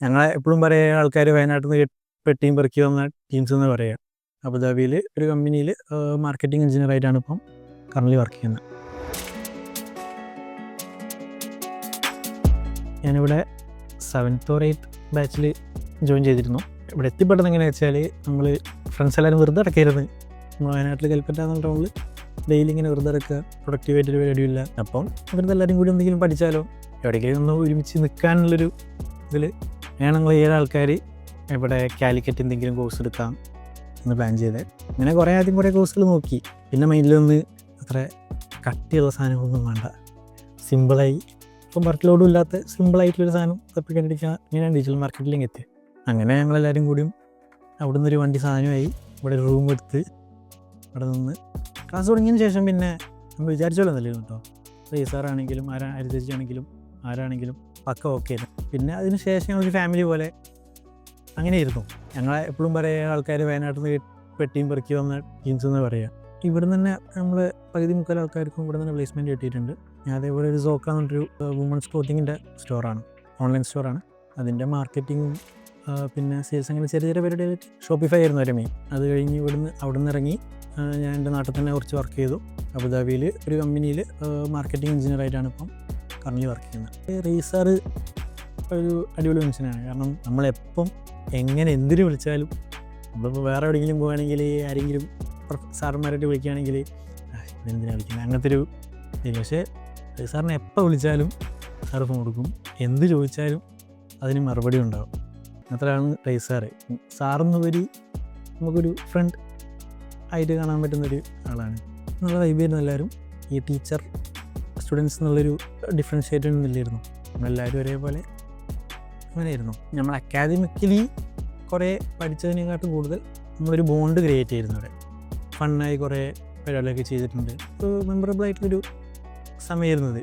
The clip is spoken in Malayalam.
ഞങ്ങളെ എപ്പോഴും പറയുക ആൾക്കാർ വയനാട്ടിൽ നിന്ന് പെട്ടിയും പെറുക്കി വന്ന ടീംസ് എന്ന് പറയുക. അബുദാബിയിൽ ഒരു കമ്പനിയിൽ മാർക്കറ്റിംഗ് എഞ്ചിനീയറായിട്ടാണ് ഇപ്പം കറൻ്റ് വർക്ക് ചെയ്യുന്നത്. ഞാനിവിടെ 7th or 8th ബാച്ചിൽ ജോയിൻ ചെയ്തിരുന്നു. ഇവിടെ എത്തിപ്പെട്ടത് എങ്ങനെയാണെന്ന് വെച്ചാൽ നമ്മൾ ഫ്രണ്ട്സ് എല്ലാവരും വെറുതെ ഇടക്കരുത്. നമ്മൾ വയനാട്ടിൽ കൽപ്പറ്റ എന്ന ടൗണിൽ ഡെയിലി ഇങ്ങനെ വെറുതെ ഇടക്കുക, പ്രൊഡക്റ്റീവായിട്ടൊരു പരിപാടിയില്ല. അപ്പം ഇവരുടെ എല്ലാവരും കൂടി എന്തെങ്കിലും പഠിച്ചാലോ, എവിടേക്കെങ്കിലും ഒന്ന് ഒരുമിച്ച് നിൽക്കാനുള്ളൊരു ഇതിൽ ഞങ്ങൾ 7 ആൾക്കാർ ഇവിടെ കാലിക്കറ്റ് എന്തെങ്കിലും കോഴ്സ് എടുക്കാം എന്ന് പ്ലാൻ ചെയ്തത്. അങ്ങനെ ആദ്യം കുറേ കോഴ്സുകൾ നോക്കി. പിന്നെ മൈൻഡിലൊന്ന് അത്ര കട്ടിയുള്ള സാധനങ്ങളൊന്നും വേണ്ട, സിമ്പിളായി ഇപ്പം വർക്ക് ലോഡും ഇല്ലാത്ത സിമ്പിളായിട്ടുള്ളൊരു സാധനം തപ്പിക്കണ്ടിരിക്കുക. ഇങ്ങനെയാണ് ഡിജിറ്റൽ മാർക്കറ്റിംഗ് എത്തി. അങ്ങനെ ഞങ്ങളെല്ലാവരും കൂടിയും അവിടെ നിന്നൊരു വണ്ടി സാധനമായി ഇവിടെ ഒരു റൂം എടുത്ത് അവിടെ നിന്ന് ക്ലാസ് തുടങ്ങിയതിന് ശേഷം പിന്നെ നമ്മൾ വിചാരിച്ചോളൂ എന്നല്ലോ കേട്ടോ. റീസാറാണെങ്കിലും ആണെങ്കിലും ആരാണെങ്കിലും പക്ക ഓക്കെ ആയിരുന്നു. പിന്നെ അതിന് ശേഷം ഞങ്ങളൊരു ഫാമിലി പോലെ അങ്ങനെയായിരുന്നു. ഞങ്ങളെ എപ്പോഴും പറയുക ആൾക്കാർ വയനാട്ടിൽ നിന്ന് പെട്ടിയും പെറുക്കി വന്ന ടീംസ് എന്ന് പറയുക. ഇവിടെ തന്നെ നമ്മൾ പകുതി മുക്കാൽ ആൾക്കാർക്കും ഇവിടെ തന്നെ പ്ലേസ്മെൻറ്റ് കിട്ടിയിട്ടുണ്ട്. ഞാൻ അതേപോലെ ഒരു സോക്ക എന്നൊരു വുമൺസ് ക്ലോത്തിങ്ങിൻ്റെ സ്റ്റോറാണ്, ഓൺലൈൻ സ്റ്റോറാണ്. അതിൻ്റെ മാർക്കറ്റിങ്ങും പിന്നെ സെയിൽസ് അങ്ങനെ ചെറിയ പരിപാടികൾ. ഷോപ്പിഫൈ ആയിരുന്നു ഒരു മെയിൻ. അത് കഴിഞ്ഞ് അവിടെ നിന്ന് ഇറങ്ങി ഞാൻ എൻ്റെ നാട്ടിൽ തന്നെ കുറച്ച് വർക്ക് ചെയ്തു. അബുദാബിയിൽ ഒരു കമ്പനിയിൽ മാർക്കറ്റിംഗ് എഞ്ചിനീയറായിട്ടാണ് ഇപ്പം കറൻ്റ് വർക്ക് ചെയ്യുന്നത്. റീസാർ ഒരു അടിപൊളി മനുഷ്യനാണ്. കാരണം നമ്മളെപ്പം എങ്ങനെ എന്തിനു വിളിച്ചാലും, നമ്മളിപ്പോൾ വേറെ എവിടെയെങ്കിലും പോകുകയാണെങ്കിൽ ആരെങ്കിലും സാറന്മാരായിട്ട് വിളിക്കുകയാണെങ്കിൽ എന്തിനാണ് വിളിക്കുന്നത് അങ്ങനത്തെ ഒരു ഇത്. പക്ഷേ റീസാറിനെ എപ്പോൾ വിളിച്ചാലും സാറ് ഫോൺ കൊടുക്കും, എന്ത് ചോദിച്ചാലും അതിന് മറുപടി ഉണ്ടാവും. അത്രയാണ് റീസാറ്. സാറെന്നുപരി നമുക്കൊരു ഫ്രണ്ട് ആയിട്ട് കാണാൻ പറ്റുന്നൊരു ആളാണ്. നല്ല വൈബായിരുന്നു എല്ലാവരും. ഈ ടീച്ചർ സ്റ്റുഡൻസ് എന്നുള്ളൊരു ഡിഫറൻഷ്യേറ്റ് ഒന്നും ഇല്ലായിരുന്നു. നമ്മളെല്ലാവരും ഒരേപോലെ അങ്ങനെയായിരുന്നു. നമ്മൾ അക്കാദമിക്കലി കുറേ പഠിച്ചതിനെക്കാട്ടും കൂടുതൽ നമ്മളൊരു ബോണ്ട് ക്രിയേറ്റ് ചെയ്യുന്നു. ഇവിടെ ഫണ്ണായി കുറേ പരിപാടികളൊക്കെ ചെയ്തിട്ടുണ്ട്. മെമ്മറബിൾ ആയിട്ടുള്ളൊരു സമയമായിരുന്നത്.